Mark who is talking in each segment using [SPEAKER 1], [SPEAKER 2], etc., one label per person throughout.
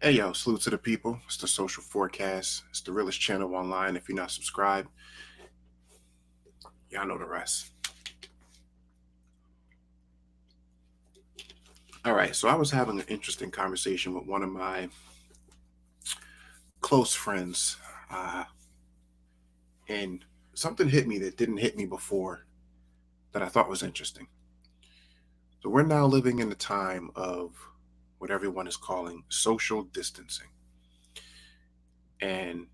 [SPEAKER 1] Hey yo, salute to the people. It's the Social Forecast. It's the realest channel online. If you're not subscribed, y'all know the rest. All right, so I was having an interesting conversation with one of my close friends, uh, and something hit me that didn't hit me before that I thought was interesting. So we're now living in the time of what everyone is calling social distancing. And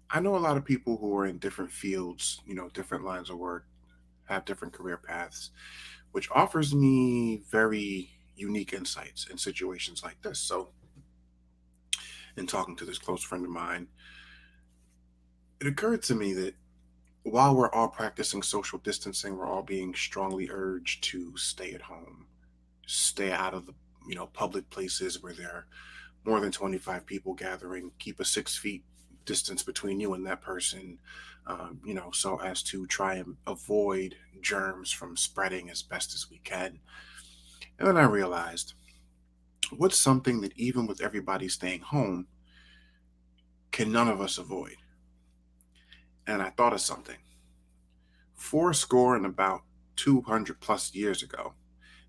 [SPEAKER 1] I know a lot of people who are in different fields, different lines of work, have different career paths, which offers me very unique insights in situations like this. So, in talking to this close friend of mine, it occurred to me that while we're all practicing social distancing, we're all being strongly urged to stay at home, stay out of the public places where there are more than 25 people gathering, keep a 6 feet distance between you and that person, so as to try and avoid germs from spreading as best as we can. And then I realized, what's something that even with everybody staying home, can none of us avoid? And I thought of something. Four score and about 200 plus years ago,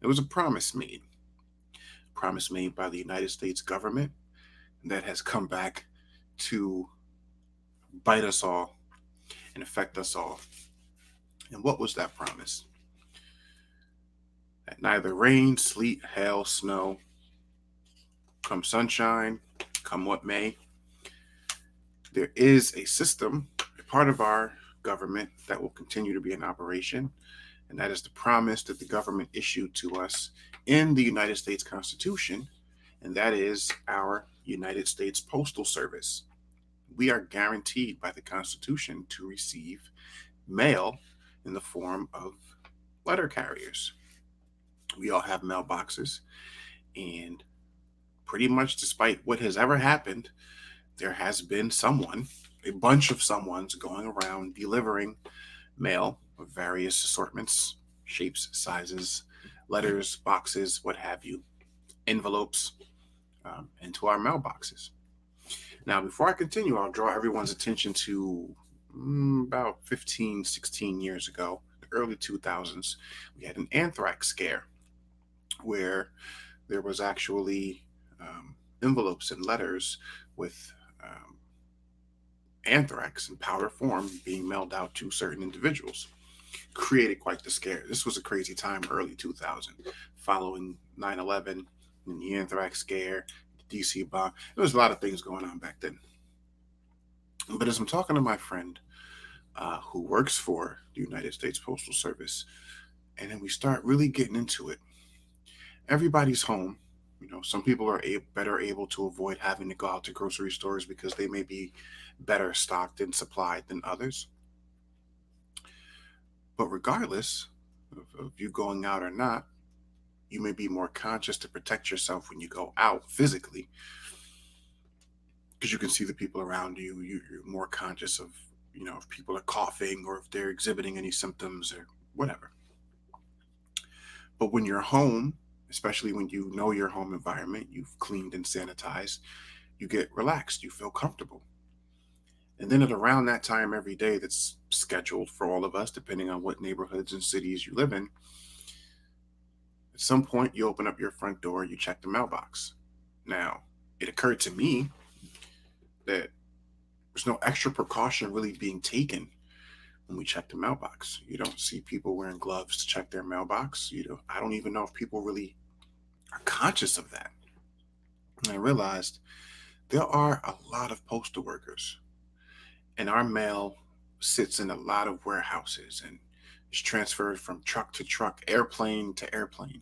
[SPEAKER 1] it was a promise made by the United States government that has come back to bite us all and affect us all. And what was that promise? That neither rain, sleet, hail, snow, come sunshine, come what may, there is a system, a part of our government that will continue to be in operation, and that is the promise that the government issued to us in the United States Constitution, and that is our United States Postal Service. We are guaranteed by the Constitution to receive mail in the form of letter carriers. We all have mailboxes, and pretty much despite what has ever happened, there has been someone, a bunch of someones going around delivering mail of various assortments, shapes, sizes, letters, boxes, what have you, envelopes, into our mailboxes. Now, before I continue, I'll draw everyone's attention to about 15, 16 years ago, the early 2000s. We had an anthrax scare where there was actually envelopes and letters with anthrax in powder form being mailed out to certain individuals. Created quite the scare. This was a crazy time, early 2000, following 9/11 and the anthrax scare, the DC bomb. There was a lot of things going on back then. But as I'm talking to my friend who works for the United States Postal Service, and then we start really getting into it, everybody's home. Some people are better able to avoid having to go out to grocery stores because they may be better stocked and supplied than others. But regardless of you going out or not, you may be more conscious to protect yourself when you go out physically because you can see the people around you. You're more conscious of, if people are coughing or if they're exhibiting any symptoms or whatever. But when you're home, especially when you know your home environment, you've cleaned and sanitized, you get relaxed, you feel comfortable. And then at around that time every day that's scheduled for all of us, depending on what neighborhoods and cities you live in, at some point you open up your front door, you check the mailbox. Now, it occurred to me that there's no extra precaution really being taken when we check the mailbox. You don't see people wearing gloves to check their mailbox. I don't even know if people really are conscious of that. And I realized there are a lot of postal workers, and our mail sits in a lot of warehouses and is transferred from truck to truck, airplane to airplane,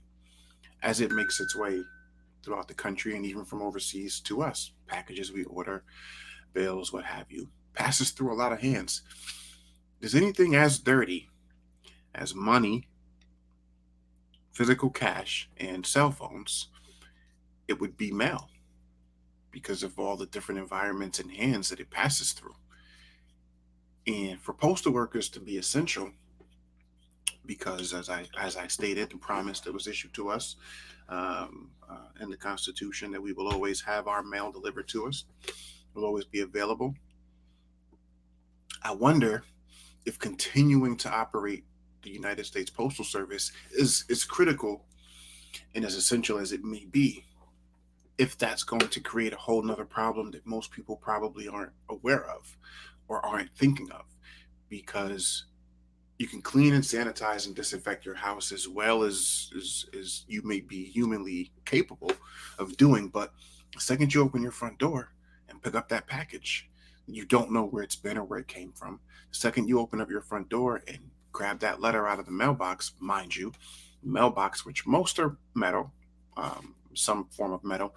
[SPEAKER 1] as it makes its way throughout the country and even from overseas to us. Packages we order, bills, what have you, passes through a lot of hands. Is anything as dirty as money, physical cash, and cell phones? It would be mail because of all the different environments and hands that it passes through. And for postal workers to be essential, because as I stated, the promise that was issued to us in the Constitution that we will always have our mail delivered to us, will always be available. I wonder if continuing to operate the United States Postal Service is critical and as essential as it may be, if that's going to create a whole nother problem that most people probably aren't aware of or aren't thinking of, because you can clean and sanitize and disinfect your house as well as you may be humanly capable of doing. But the second you open your front door and pick up that package, you don't know where it's been or where it came from. The second you open up your front door and grab that letter out of the mailbox, mind you, mailbox, which most are metal, some form of metal,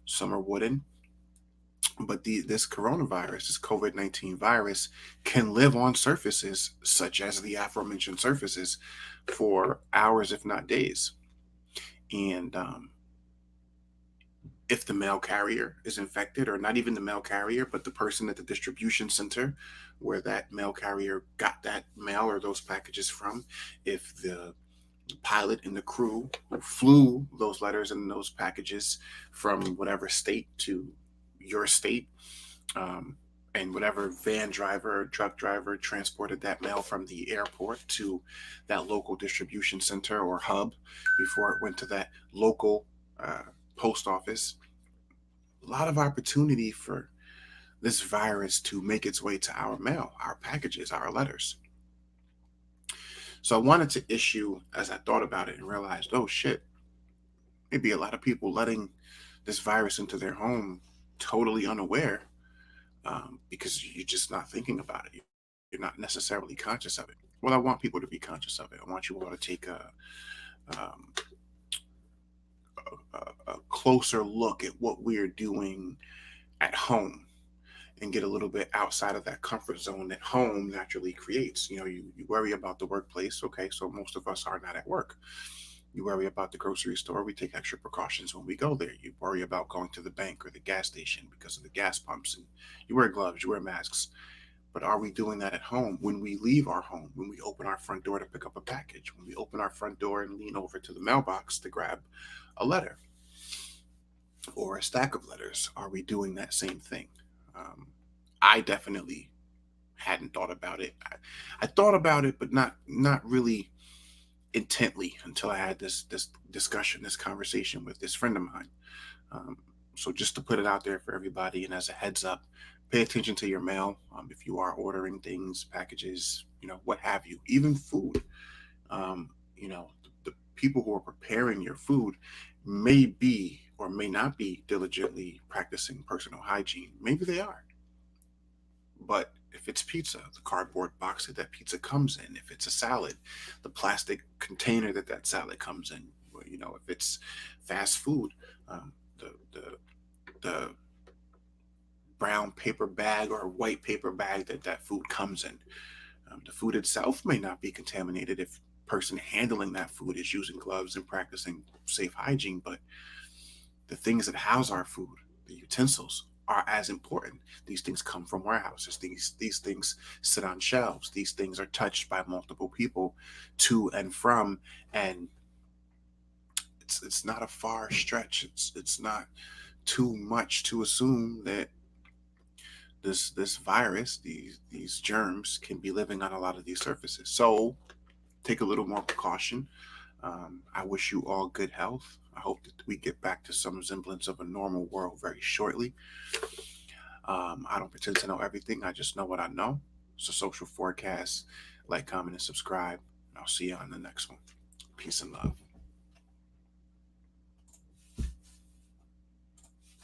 [SPEAKER 1] some are wooden, but this coronavirus, this COVID-19 virus, can live on surfaces such as the aforementioned surfaces for hours, if not days. And if the mail carrier is infected, or not even the mail carrier, but the person at the distribution center where that mail carrier got that mail or those packages from, if the pilot and the crew who flew those letters and those packages from whatever state to your state, and whatever van driver or truck driver transported that mail from the airport to that local distribution center or hub before it went to that local post office. A lot of opportunity for this virus to make its way to our mail, our packages, our letters. So I wanted to issue, as I thought about it and realized, oh shit, maybe a lot of people letting this virus into their home totally unaware, because you're just not thinking about it. You're not necessarily conscious of it. Well, I want people to be conscious of it. I want you all to take um, a closer look at what we're doing at home and get a little bit outside of that comfort zone that home naturally creates. You worry about the workplace. Okay, so most of us are not at work. You worry about the grocery store. We take extra precautions when we go there. You worry about going to the bank or the gas station because of the gas pumps, and you wear gloves, you wear masks. But are we doing that at home when we leave our home, when we open our front door to pick up a package, when we open our front door and lean over to the mailbox to grab a letter or a stack of letters? Are we doing that same thing? I definitely hadn't thought about it. I thought about it, but not really intently until I had this discussion, this conversation with this friend of mine. Um, so just to put it out there for everybody, and as a heads up, pay attention to your mail. If you are ordering things, packages, what have you, even food. The people who are preparing your food may be or may not be diligently practicing personal hygiene. Maybe they are. But if it's pizza, the cardboard box that pizza comes in. If it's a salad, the plastic container that salad comes in. If it's fast food, the brown paper bag or white paper bag that food comes in. The food itself may not be contaminated if person handling that food is using gloves and practicing safe hygiene, but the things that house our food, the utensils, are as important. These things come from warehouses. These things sit on shelves. These things are touched by multiple people to and from, and it's not a far stretch. It's not too much to assume that this virus, these germs, can be living on a lot of these surfaces. So take a little more precaution. I wish you all good health. I hope that we get back to some semblance of a normal world very shortly. I don't pretend to know everything. I just know what I know. It's a social forecast. Like, comment, and subscribe. I'll see you on the next one. Peace and love.